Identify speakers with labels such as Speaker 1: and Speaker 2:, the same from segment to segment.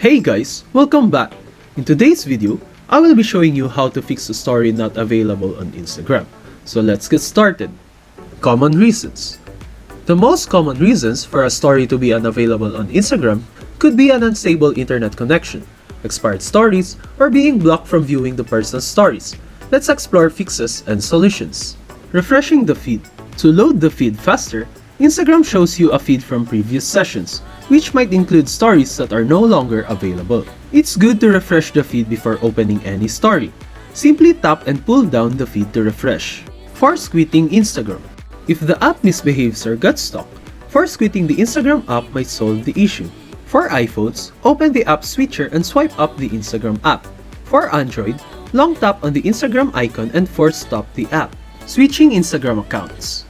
Speaker 1: Hey guys, welcome back. In today's video, I will be showing you how to fix a story not available on Instagram. So let's get started. Common reasons. The most common reasons for a story to be unavailable on Instagram could be an unstable internet connection, expired stories, or being blocked from viewing the person's stories. Let's explore fixes and solutions. Refreshing the feed. To load the feed faster, Instagram shows you a feed from previous sessions, which might include stories that are no longer available. It's good to refresh the feed before opening any story. Simply tap and pull down the feed to refresh. Force quitting Instagram. If the app misbehaves or gets stuck, force quitting the Instagram app might solve the issue. For iPhones, open the app switcher and swipe up the Instagram app. For Android, long tap on the Instagram icon and force stop the app. Switching Instagram accounts.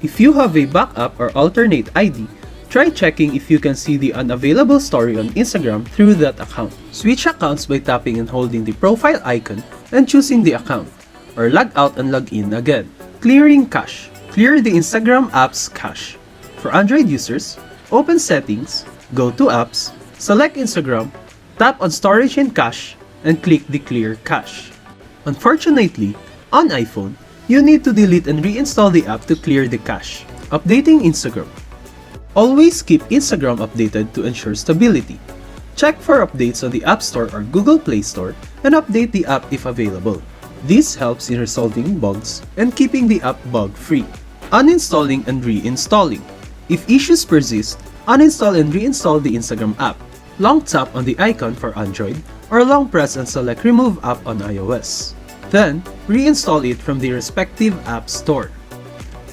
Speaker 1: If you have a backup or alternate ID, try checking if you can see the unavailable story on Instagram through that account. Switch accounts by tapping and holding the profile icon and choosing the account, or log out and log in again. Clearing cache. Clear the Instagram app's cache. For Android users, open Settings, go to Apps, select Instagram, tap on Storage and Cache, and click the Clear Cache. Unfortunately, on iPhone, you need to delete and reinstall the app to clear the cache. Updating Instagram. Always keep Instagram updated to ensure stability. Check for updates on the App Store or Google Play Store and update the app if available. This helps in resolving bugs and keeping the app bug-free. Uninstalling and reinstalling. If issues persist, uninstall and reinstall the Instagram app. Long tap on the icon for Android or long press and select Remove App on iOS. Then, reinstall it from the respective app store.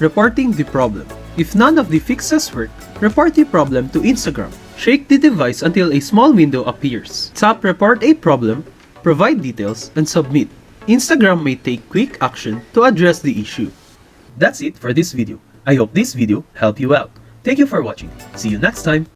Speaker 1: Reporting the problem. If none of the fixes work, report the problem to Instagram. Shake the device until a small window appears. Tap Report a Problem, provide details, and submit. Instagram may take quick action to address the issue. That's it for this video. I hope this video helped you out. Thank you for watching. See you next time.